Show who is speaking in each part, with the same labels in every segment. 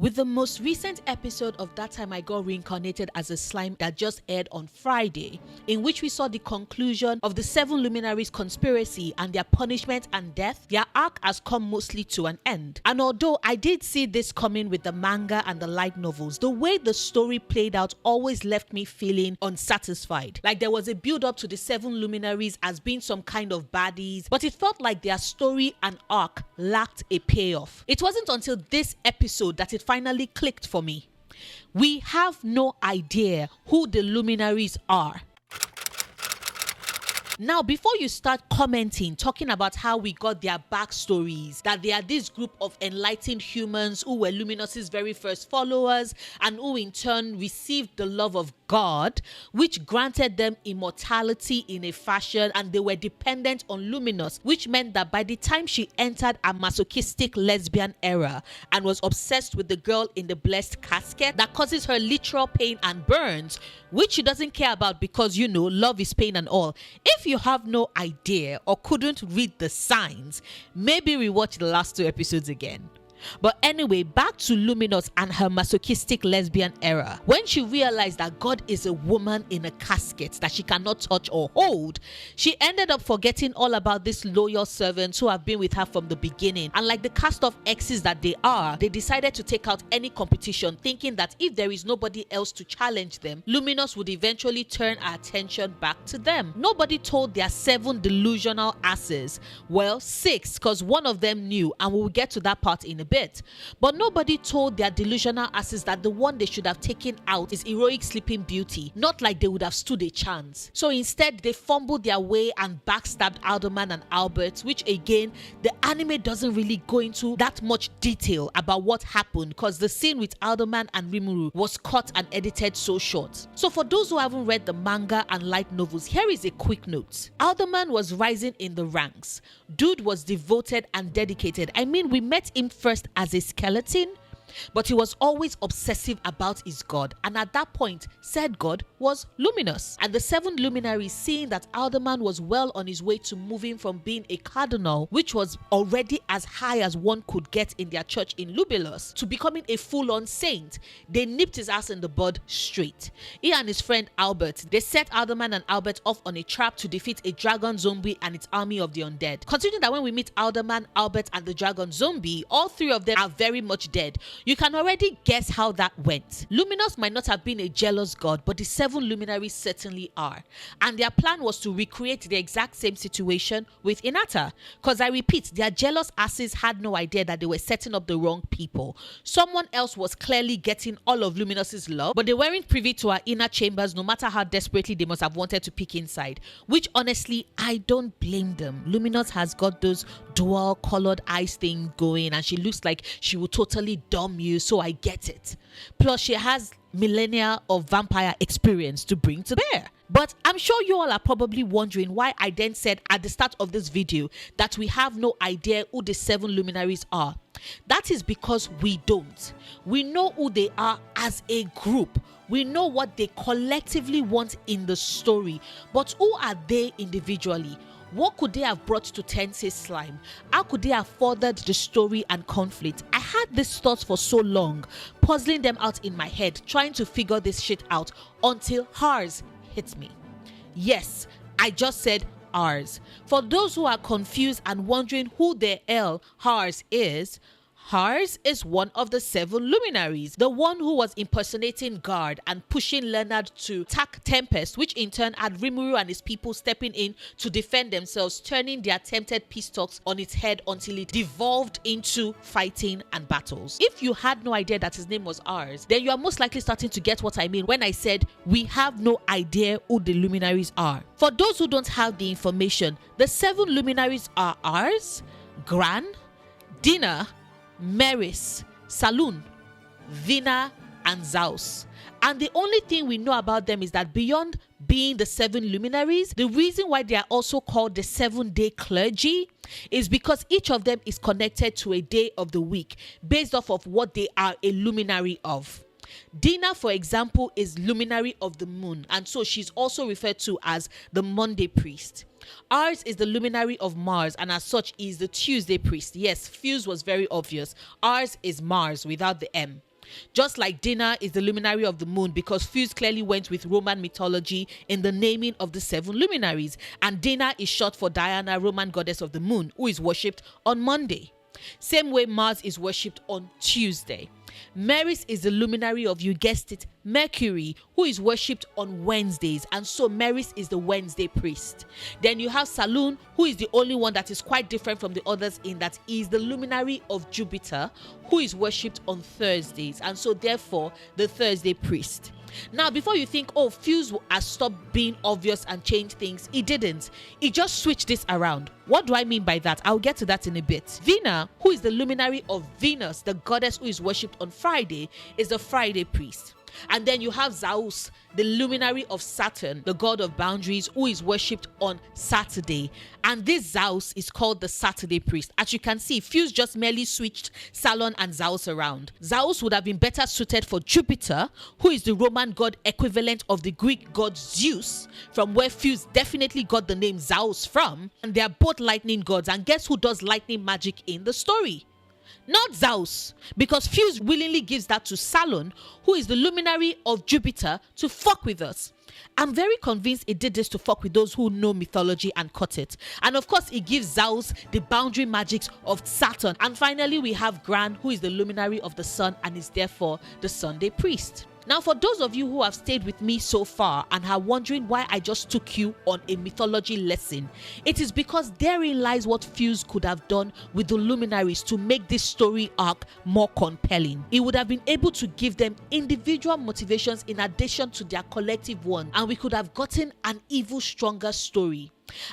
Speaker 1: With the most recent episode of That Time I Got Reincarnated as a Slime that just aired on Friday, in which we saw the conclusion of the 7 Luminaries conspiracy and their punishment and death, their arc has come mostly to an end. And although I did see this coming with the manga and the light novels, the way the story played out always left me feeling unsatisfied. Like there was a build up to the 7 Luminaries as being some kind of baddies, but it felt like their story and arc lacked a payoff. It wasn't until this episode that it finally clicked for me. We have no idea who the Luminaries are. Now, before you start commenting, talking about how we got their backstories, that they are this group of enlightened humans who were Luminous' very first followers and who in turn received the love of God, which granted them immortality in a fashion, and they were dependent on Luminous, which meant that by the time she entered a masochistic lesbian era and was obsessed with the girl in the blessed casket that causes her literal pain and burns, which she doesn't care about because, you know, love is pain and all. If you have no idea or couldn't read the signs, maybe rewatch the last 2 episodes again. But anyway, back to Luminous and her masochistic lesbian era. When she realized that God is a woman in a casket that she cannot touch or hold, she ended up forgetting all about these loyal servants who have been with her from the beginning. And like the cast of exes that they are, they decided to take out any competition, thinking that if there is nobody else to challenge them, Luminous would eventually turn our attention back to them. Nobody told their 7 delusional asses, well, 6, because one of them knew, and we will get to that part in a bit. But nobody told their delusional asses that the one they should have taken out is heroic Sleeping Beauty, not like they would have stood a chance. So instead, they fumbled their way and backstabbed Alderman and Albert, which again, the anime doesn't really go into that much detail about what happened because the scene with Alderman and Rimuru was cut and edited so short. So for those who haven't read the manga and light novels, here is a quick note. Alderman was rising in the ranks. Dude was devoted and dedicated. I mean, we met him first as a skeleton, but he was always obsessive about his god, and at that point said god was Luminous. And the 7 Luminaries, seeing that Alderman was well on his way to moving from being a cardinal, which was already as high as one could get in their church in Lubilus, to becoming a full-on saint, they nipped his ass in the bud straight. He and his friend Albert, they set Alderman and Albert off on a trap to defeat a dragon zombie and its army of the undead. Considering that when we meet Alderman, Albert and the dragon zombie, all 3 of them are very much dead, you can already guess how that went. Luminous might not have been a jealous god, but the 7 Luminaries certainly are. And their plan was to recreate the exact same situation with Hinata. Because I repeat, their jealous asses had no idea that they were setting up the wrong people. Someone else was clearly getting all of Luminous's love, but they weren't privy to her inner chambers, no matter how desperately they must have wanted to peek inside. Which honestly, I don't blame them. Luminous has got those dual colored eyes thing going, and she looks like she will totally dumb you, so I get it. Plus she has millennia of vampire experience to bring to bear. But I'm sure you all are probably wondering why I then said at the start of this video that we have no idea who the 7 Luminaries are. That is because we don't. We know who they are as a group. We know what they collectively want in the story, but who are they individually? What could they have brought to Tensei Slime? How could they have furthered the story and conflict? I had these thoughts for so long, puzzling them out in my head, trying to figure this shit out until Ars hit me. Yes, I just said Ars. For those who are confused and wondering who the hell Ars is one of the 7 Luminaries, the one who was impersonating Guard and pushing Leonard to attack Tempest, which in turn had Rimuru and his people stepping in to defend themselves, turning their attempted peace talks on its head until it devolved into fighting and battles. If you had no idea that his name was Ars, then you are most likely starting to get what I mean when I said we have no idea who the Luminaries are. For those who don't have the information, the 7 Luminaries are Ars, Gran, Dina, Meris, Saloon, Vina, and Zaus. And the only thing we know about them is that beyond being the 7 Luminaries, the reason why they are also called the 7-day clergy is because each of them is connected to a day of the week based off of what they are a luminary of. Dina, for example, is luminary of the moon, and so she's also referred to as the Monday priest. Ars is the luminary of Mars, and as such is the Tuesday priest. Yes, Fuse was very obvious. Ars is Mars without the M. Just like Dinah is the luminary of the moon because Fuse clearly went with Roman mythology in the naming of the 7 luminaries, and Dinah is short for Diana, Roman goddess of the moon, who is worshipped on Monday. Same way Mars is worshipped on Tuesday. Meris is the luminary of, you guessed it, Mercury, who is worshipped on Wednesdays, and so Meris is the Wednesday priest. Then you have Salun, who is the only one that is quite different from the others in that he is the luminary of Jupiter, who is worshipped on Thursdays, and so therefore the Thursday priest. Now, before you think, oh, Fuse has stopped being obvious and changed things, he didn't. He just switched this around. What do I mean by that? I'll get to that in a bit. Vina, who is the luminary of Venus, the goddess who is worshipped on Friday, is the Friday priest. And then you have Zeus, the luminary of Saturn, the god of boundaries, who is worshipped on Saturday. And this Zeus is called the Saturday priest. As you can see, Fuse just merely switched Salon and Zeus around. Zeus would have been better suited for Jupiter, who is the Roman god equivalent of the Greek god Zeus, from where Fuse definitely got the name Zeus from. And they are both lightning gods. And guess who does lightning magic in the story? Not Zeus, because Fuse willingly gives that to Salon, who is the luminary of Jupiter, to fuck with us. I'm very convinced it did this to fuck with those who know mythology and cut it. And of course, it gives Zeus the boundary magics of Saturn. And finally, we have Gran, who is the luminary of the sun and is therefore the Sunday priest. Now, for those of you who have stayed with me so far and are wondering why I just took you on a mythology lesson, it is because therein lies what Fuse could have done with the luminaries to make this story arc more compelling. He would have been able to give them individual motivations in addition to their collective one, and we could have gotten an even stronger story.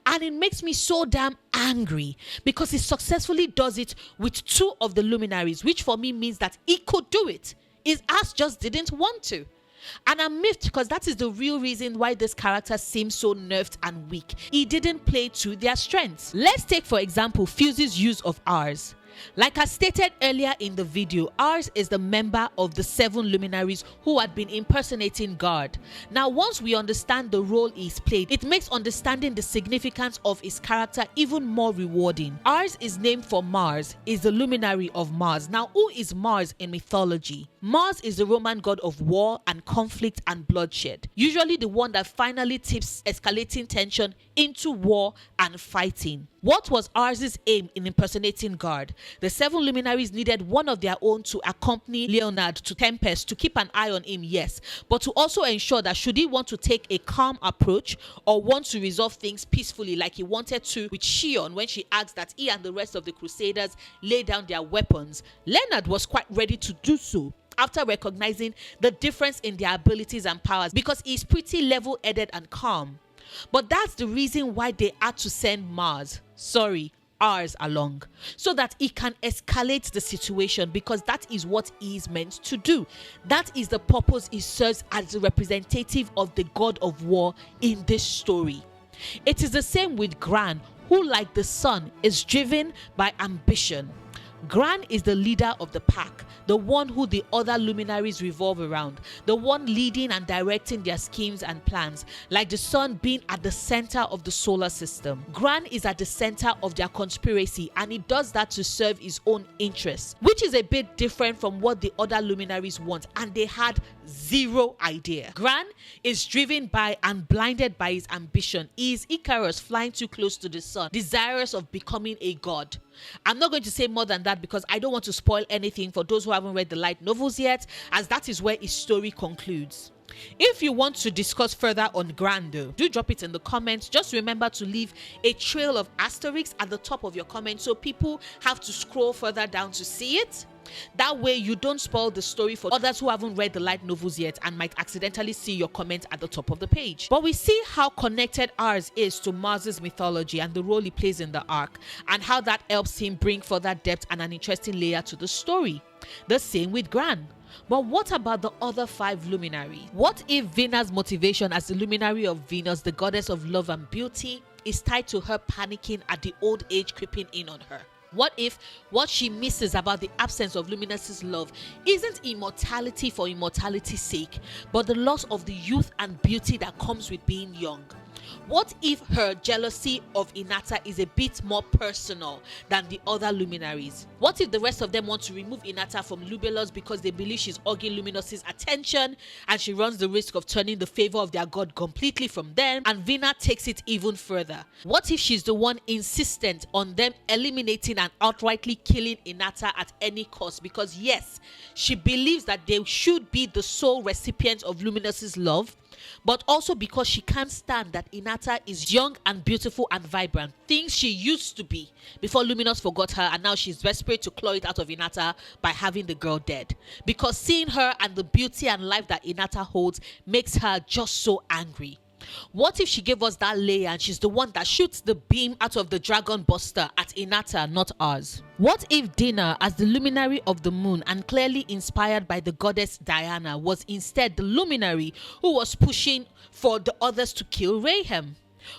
Speaker 1: And it makes me so damn angry because he successfully does it with 2 of the luminaries, which for me means that he could do it. His ass just didn't want to. And I'm miffed because that is the real reason why this character seems so nerfed and weak. He didn't play to their strengths. Let's take for example Fuse's use of Ars. Like I stated earlier in the video, Ars is the member of the 7 luminaries who had been impersonating God. Now, once we understand the role he's played, it makes understanding the significance of his character even more rewarding. Ars is named for Mars, is the luminary of Mars. Now, who is Mars in mythology? Mars is the Roman god of war and conflict and bloodshed, usually the one that finally tips escalating tension into war and fighting. What was Ars's aim in impersonating God? The 7 luminaries needed one of their own to accompany Leonard to Tempest to keep an eye on him, yes, but to also ensure that should he want to take a calm approach or want to resolve things peacefully like he wanted to with Shion when she asked that he and the rest of the Crusaders lay down their weapons, Leonard was quite ready to do so after recognizing the difference in their abilities and powers because he's pretty level-headed and calm. But that's the reason why they had to send Ars along, so that he can escalate the situation, because that is what he is meant to do. That is the purpose he serves as the representative of the god of war in this story. It is the same with Gran, who like the sun is driven by ambition. Gran is the leader of the pack, the one who the other luminaries revolve around, the one leading and directing their schemes and plans, like the sun being at the center of the solar system. Gran is at the center of their conspiracy, and he does that to serve his own interests, which is a bit different from what the other luminaries want, and they had zero idea. Gran is driven by and blinded by his ambition. He is Icarus flying too close to the sun, desirous of becoming a god. I'm not going to say more than that because I don't want to spoil anything for those who haven't read the light novels yet, as that is where his story concludes. If you want to discuss further on Gran though, do drop it in the comments. Just remember to leave a trail of asterisks at the top of your comment so people have to scroll further down to see it. That way you don't spoil the story for others who haven't read the light novels yet and might accidentally see your comment at the top of the page. But we see how connected Ars is to Mars's mythology and the role he plays in the arc, and how that helps him bring further depth and an interesting layer to the story. The same with Gran. But what about the other 5 luminaries? What if Vena's motivation as the luminary of Venus, the goddess of love and beauty, is tied to her panicking at the old age creeping in on her? What if what she misses about the absence of Luminous' love isn't immortality for immortality's sake, but the loss of the youth and beauty that comes with being young? What if her jealousy of Hinata is a bit more personal than the other luminaries? What if the rest of them want to remove Hinata from Lubelos because they believe she's hogging Luminos's attention and she runs the risk of turning the favor of their god completely from them, and Vina takes it even further? What if she's the one insistent on them eliminating and outrightly killing Hinata at any cost because yes, she believes that they should be the sole recipients of Luminos's love, but also because she can't stand that Hinata is young and beautiful and vibrant, things she used to be before Luminous forgot her, and now she's desperate to claw it out of Hinata by having the girl dead. Because seeing her and the beauty and life that Hinata holds makes her just so angry. What if she gave us that layer and she's the one that shoots the beam out of the Dragon Buster at Hinata, not ours? What if Dina, as the luminary of the moon and clearly inspired by the goddess Diana, was instead the luminary who was pushing for the others to kill Rayhem?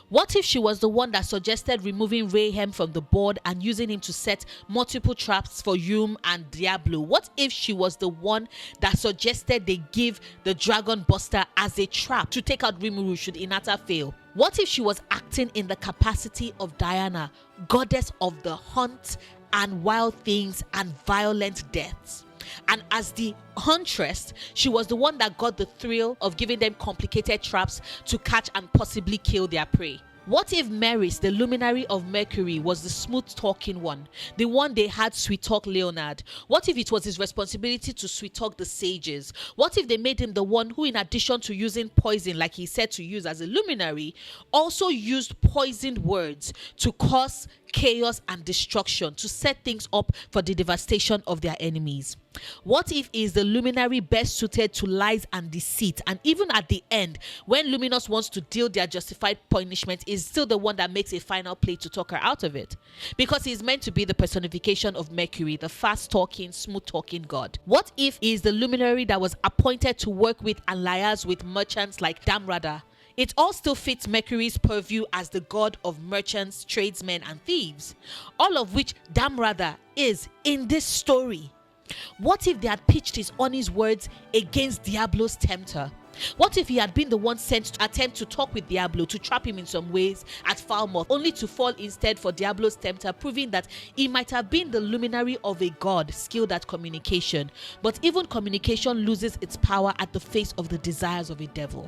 Speaker 1: What if she was the one that suggested removing Rayhem from the board and using him to set multiple traps for Yum and Diablo? What if she was the one that suggested they give the Dragon Buster as a trap to take out Rimuru should Hinata fail? What if she was acting in the capacity of Diana, goddess of the hunt and wild things and violent deaths? And as the huntress, she was the one that got the thrill of giving them complicated traps to catch and possibly kill their prey. What if Maris, the luminary of Mercury, was the smooth talking one, the one they had sweet talk Leonard? What if it was his responsibility to sweet talk the sages? What if they made him the one who, in addition to using poison like he said to use as a luminary, also used poisoned words to cause chaos and destruction, to set things up for the devastation of their enemies? What if he is the luminary best suited to lies and deceit, and even at the end, when Luminous wants to deal their justified punishment, is still the one that makes a final play to talk her out of it? Because he's meant to be the personification of Mercury, the fast-talking, smooth-talking god. What if he is the luminary that was appointed to work with and liaise with merchants like Damrada? It all still fits Mercury's purview as the god of merchants, tradesmen, and thieves, all of which Damrada is in this story. What if they had pitched his honest words against Diablo's tempter? What if he had been the one sent to attempt to talk with Diablo to trap him in some ways at Falmouth, only to fall instead for Diablo's tempter, proving that he might have been the luminary of a god skilled at communication, but even communication loses its power at the face of the desires of a devil?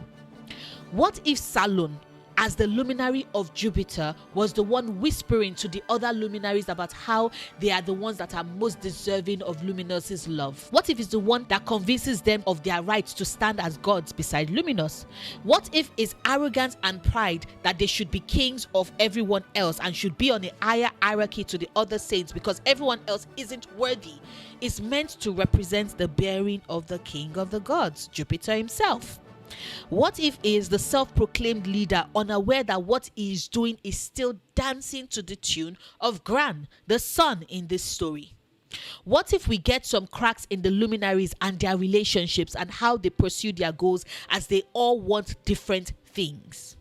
Speaker 1: What if Salon, as the luminary of Jupiter, was the one whispering to the other luminaries about how they are the ones that are most deserving of Luminous's love? What if it's the one that convinces them of their rights to stand as gods beside Luminous? What if it's arrogance and pride that they should be kings of everyone else and should be on a higher hierarchy to the other saints because everyone else isn't worthy, is meant to represent the bearing of the king of the gods, Jupiter himself? What if he is the self-proclaimed leader, unaware that what he is doing is still dancing to the tune of Gran, the sun in this story? What if we get some cracks in the luminaries and their relationships and how they pursue their goals, as they all want different things?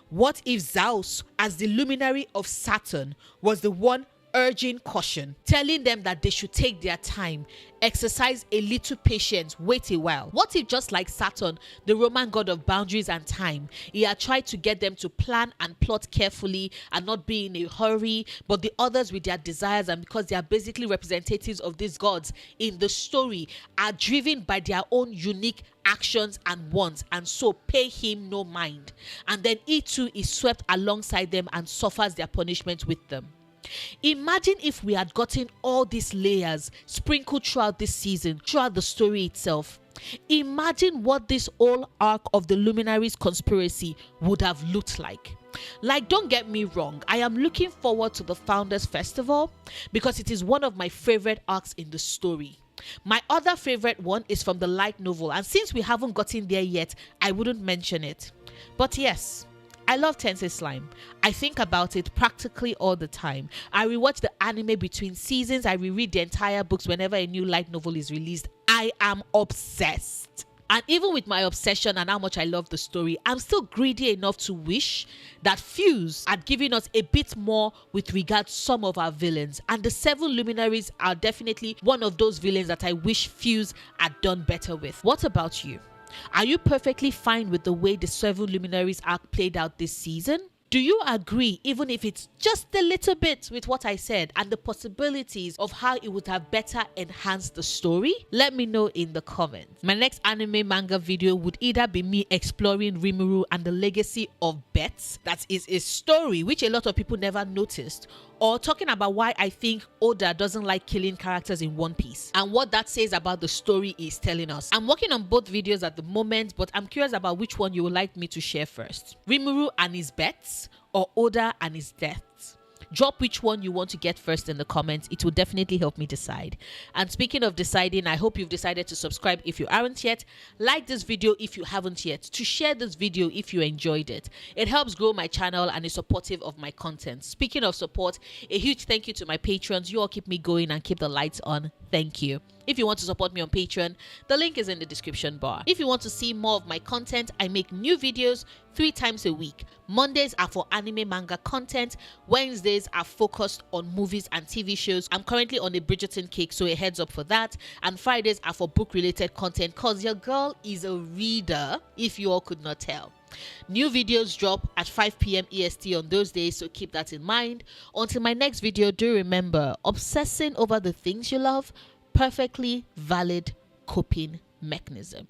Speaker 1: What if Zeus, as the luminary of Saturn, was the one urging caution, telling them that they should take their time, exercise a little patience, wait a while? What if, just like Saturn, the Roman god of boundaries and time, he had tried to get them to plan and plot carefully and not be in a hurry, but the others with their desires, and because they are basically representatives of these gods in the story, are driven by their own unique actions and wants, and so pay him no mind, and then he too is swept alongside them and suffers their punishment with them? Imagine if we had gotten all these layers sprinkled throughout this season, throughout the story itself. Imagine what this whole arc of the Luminaries conspiracy would have looked like. Like, don't get me wrong, I am looking forward to the Founders Festival because it is one of my favorite arcs in the story. My other favorite one is from the light novel, and since we haven't gotten there yet, I wouldn't mention it. But yes, I love Tensei Slime. I think about it practically all the time. I rewatch the anime between seasons. I reread the entire books whenever a new light novel is released. I am obsessed. And even with my obsession and how much I love the story, I'm still greedy enough to wish that Fuse had given us a bit more with regard to some of our villains. And the 7 Luminaries are definitely one of those villains that I wish Fuse had done better with. What about you? Are you perfectly fine with the way the 7 Luminaries arc played out this season? Do you agree, even if it's just a little bit, with what I said and the possibilities of how it would have better enhanced the story? Let me know in the comments. My next anime manga video would either be me exploring Rimuru and the legacy of Bets, that is a story which a lot of people never noticed, or talking about why I think Oda doesn't like killing characters in One Piece and what that says about the story is telling us. I'm working on both videos at the moment, but I'm curious about which one you would like me to share first. Rimuru and his bets or Oda and his deaths? Drop which one you want to get first in the comments. It will definitely help me decide. And speaking of deciding, I hope you've decided to subscribe if you aren't yet, like this video if you haven't yet, to share this video if you enjoyed it. It helps grow my channel and is supportive of my content. Speaking of support, a huge thank you to my patrons. You all keep me going and keep the lights on. Thank you. If you want to support me on Patreon, the link is in the description bar. If you want to see more of my content, I make new videos 3 times a week. Mondays are for anime manga content. Wednesdays are focused on movies and TV shows. I'm currently on a Bridgerton kick, so a heads up for that. And Fridays are for book related content because your girl is a reader, if you all could not tell. New videos drop at 5 p.m. EST on those days, so keep that in mind. Until my next video, do remember, obsessing over the things you love, perfectly valid coping mechanism.